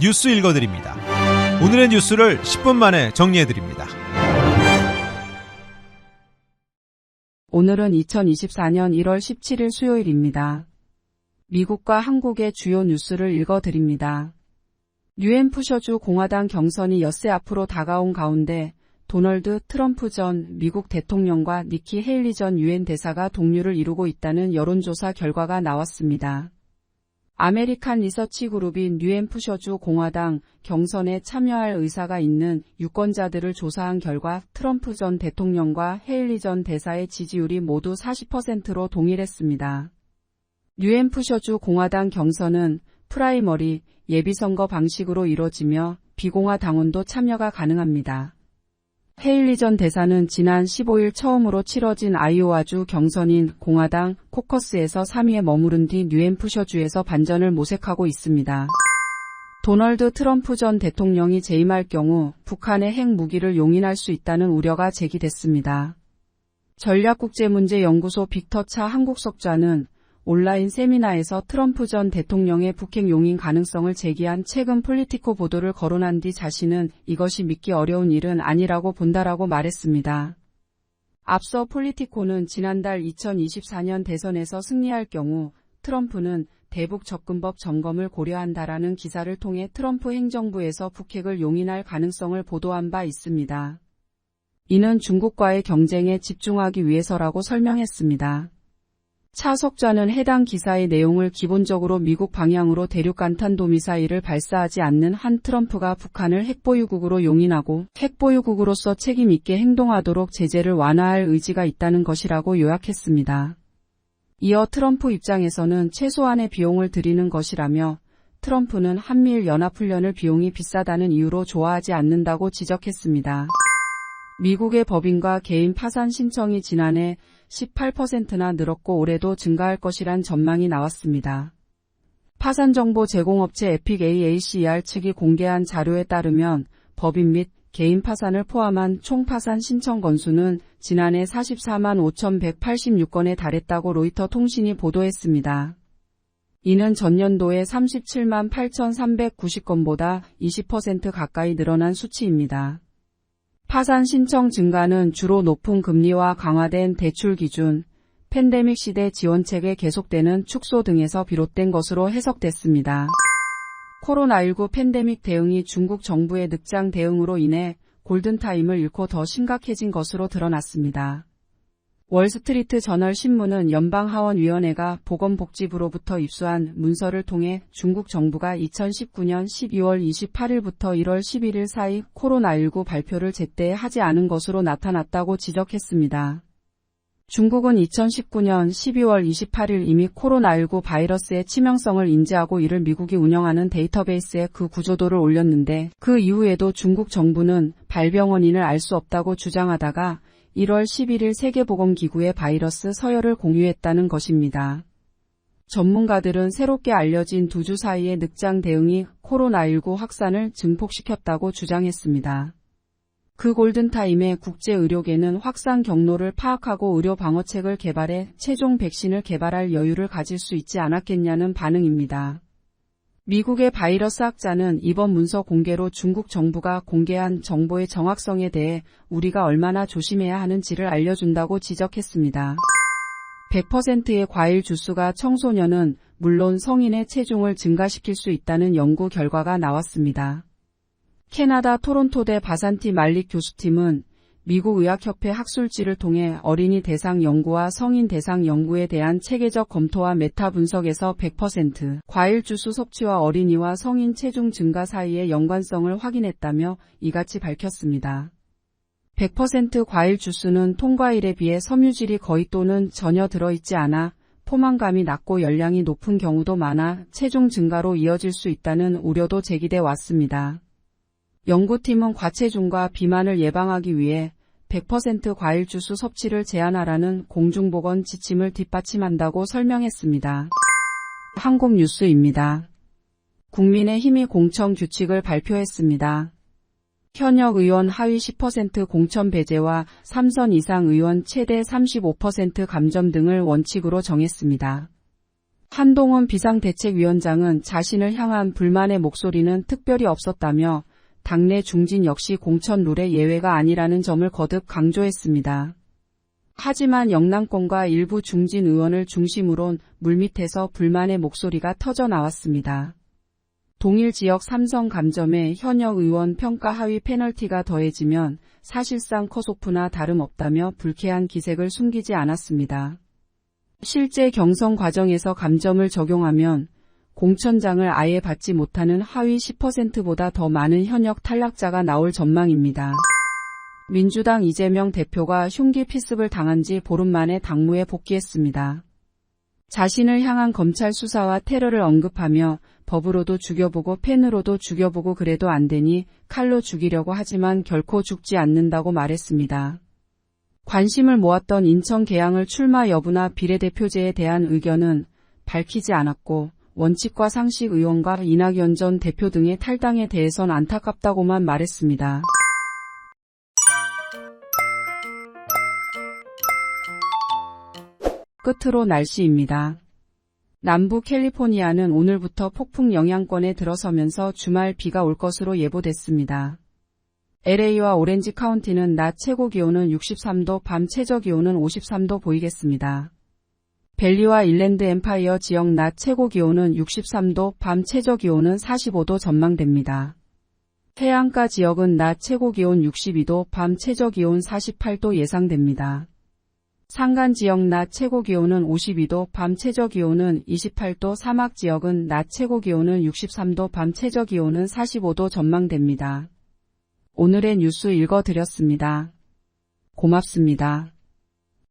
뉴스 읽어드립니다. 오늘의 뉴스를 10분 만에 정리해드립니다. 오늘은 2024년 1월 17일 수요일입니다. 미국과 한국의 주요 뉴스를 읽어드립니다. 뉴햄프셔주 공화당 경선이 엿새 앞으로 다가온 가운데 도널드 트럼프 전 미국 대통령과 니키 헤일리 전 유엔 대사가 동률을 이루고 있다는 여론조사 결과가 나왔습니다. 아메리칸 리서치 그룹인 뉴햄프셔주 공화당 경선에 참여할 의사가 있는 유권자들을 조사한 결과 트럼프 전 대통령과 헤일리 전 대사의 지지율이 모두 40%로 동일했습니다. 뉴햄프셔주 공화당 경선은 프라이머리, 예비선거 방식으로 이뤄지며 비공화 당원도 참여가 가능합니다. 헤일리 전 대사는 지난 15일 처음으로 치러진 아이오와주 경선인 공화당 코커스에서 3위에 머무른 뒤 뉴햄프셔주에서 반전을 모색하고 있습니다. 도널드 트럼프 전 대통령이 재임할 경우 북한의 핵무기를 용인할 수 있다는 우려가 제기됐습니다. 전략국제문제연구소 빅터 차 한국석좌는 온라인 세미나에서 트럼프 전 대통령의 북핵 용인 가능성을 제기한 최근 폴리티코 보도를 거론한 뒤 자신은 이것이 믿기 어려운 일은 아니라고 본다라고 말했습니다. 앞서 폴리티코는 지난달 2024년 대선에서 승리할 경우 트럼프는 대북 접근법 점검을 고려한다라는 기사를 통해 트럼프 행정부에서 북핵을 용인할 가능성을 보도한 바 있습니다. 이는 중국과의 경쟁에 집중하기 위해서라고 설명했습니다. 차 석좌는 해당 기사의 내용을 기본적으로 미국 방향으로 대륙간 탄도미사일을 발사하지 않는 한 트럼프가 북한을 핵보유국으로 용인하고 핵보유국으로서 책임 있게 행동하도록 제재를 완화할 의지가 있다는 것이라고 요약했습니다. 이어 트럼프 입장에서는 최소한의 비용을 들이는 것이라며 트럼프는 한미일 연합훈련을 비용이 비싸다는 이유로 좋아하지 않는다고 지적했습니다. 미국의 법인과 개인 파산 신청이 지난해 18%나 늘었고 올해도 증가할 것이란 전망이 나왔습니다. 파산정보 제공업체 에픽 AACR 측이 공개한 자료에 따르면 법인 및 개인 파산을 포함한 총 파산 신청 건수는 지난해 44만 5,186건에 달했다고 로이터 통신이 보도했습니다. 이는 전년도의 37만 8,390건보다 20% 가까이 늘어난 수치입니다. 파산 신청 증가는 주로 높은 금리와 강화된 대출 기준, 팬데믹 시대 지원책의 계속되는 축소 등에서 비롯된 것으로 해석됐습니다. 코로나19 팬데믹 대응이 중국 정부의 늑장 대응으로 인해 골든타임을 잃고 더 심각해진 것으로 드러났습니다. 월스트리트 저널 신문은 연방하원위원회가 보건복지부로부터 입수한 문서를 통해 중국 정부가 2019년 12월 28일부터 1월 11일 사이 코로나19 발표를 제때 하지 않은 것으로 나타났다고 지적했습니다. 중국은 2019년 12월 28일 이미 코로나19 바이러스의 치명성을 인지하고 이를 미국이 운영하는 데이터베이스에 그 구조도를 올렸는데 그 이후에도 중국 정부는 발병 원인을 알 수 없다고 주장하다가 1월 11일 세계보건기구의 바이러스 서열을 공유했다는 것입니다. 전문가들은 새롭게 알려진 두 주 사이의 늑장 대응이 코로나19 확산을 증폭시켰다고 주장했습니다. 그 골든타임에 국제의료계는 확산 경로를 파악하고 의료 방어책을 개발해 최종 백신을 개발할 여유를 가질 수 있지 않았겠냐는 반응입니다. 미국의 바이러스 학자는 이번 문서 공개로 중국 정부가 공개한 정보의 정확성에 대해 우리가 얼마나 조심해야 하는지를 알려준다고 지적했습니다. 100%의 과일 주스가 청소년은 물론 성인의 체중을 증가시킬 수 있다는 연구 결과가 나왔습니다. 캐나다 토론토대 바산티 말릭 교수팀은 미국 의학협회 학술지를 통해 어린이 대상 연구와 성인 대상 연구에 대한 체계적 검토와 메타 분석에서 100% 과일 주스 섭취와 어린이와 성인 체중 증가 사이의 연관성을 확인했다며 이같이 밝혔습니다. 100% 과일 주스는 통과일에 비해 섬유질이 거의 또는 전혀 들어있지 않아 포만감이 낮고 열량이 높은 경우도 많아 체중 증가로 이어질 수 있다는 우려도 제기돼 왔습니다. 연구팀은 과체중과 비만을 예방하기 위해 100% 과일 주스 섭취를 제한하라는 공중보건 지침을 뒷받침한다고 설명했습니다. 한국 뉴스입니다. 국민의힘이 공천 규칙을 발표했습니다. 현역 의원 하위 10% 공천 배제와 3선 이상 의원 최대 35% 감점 등을 원칙으로 정했습니다. 한동훈 비상대책위원장은 자신을 향한 불만의 목소리는 특별히 없었다며 당내 중진 역시 공천 룰의 예외가 아니라는 점을 거듭 강조했습니다. 하지만 영남권과 일부 중진 의원을 중심으론 물밑에서 불만의 목소리가 터져 나왔습니다. 동일 지역 삼성 감점에 현역 의원 평가 하위 페널티가 더해지면 사실상 컷오프나 다름없다며 불쾌한 기색을 숨기지 않았습니다. 실제 경선 과정에서 감점을 적용하면 공천장을 아예 받지 못하는 하위 10%보다 더 많은 현역 탈락자가 나올 전망입니다. 민주당 이재명 대표가 흉기 피습을 당한 지 보름 만에 당무에 복귀했습니다. 자신을 향한 검찰 수사와 테러를 언급하며 법으로도 죽여보고 펜으로도 죽여보고 그래도 안 되니 칼로 죽이려고 하지만 결코 죽지 않는다고 말했습니다. 관심을 모았던 인천 계양을 출마 여부나 비례대표제에 대한 의견은 밝히지 않았고 원칙과 상식 의원과 이낙연 전 대표 등의 탈당에 대해선 안타깝다고만 말했습니다. 끝으로 날씨입니다. 남부 캘리포니아는 오늘부터 폭풍 영향권에 들어서면서 주말 비가 올 것으로 예보됐습니다. LA와 오렌지 카운티는 낮 최고 기온은 63도, 밤 최저 기온은 53도 보이겠습니다. 벨리와 일랜드 엠파이어 지역 낮 최고 기온은 63도, 밤 최저 기온은 45도 전망됩니다. 해안가 지역은 낮 최고 기온 62도, 밤 최저 기온 48도 예상됩니다. 산간 지역 낮 최고 기온은 52도, 밤 최저 기온은 28도, 사막 지역은 낮 최고 기온은 63도, 밤 최저 기온은 45도 전망됩니다. 오늘의 뉴스 읽어드렸습니다. 고맙습니다.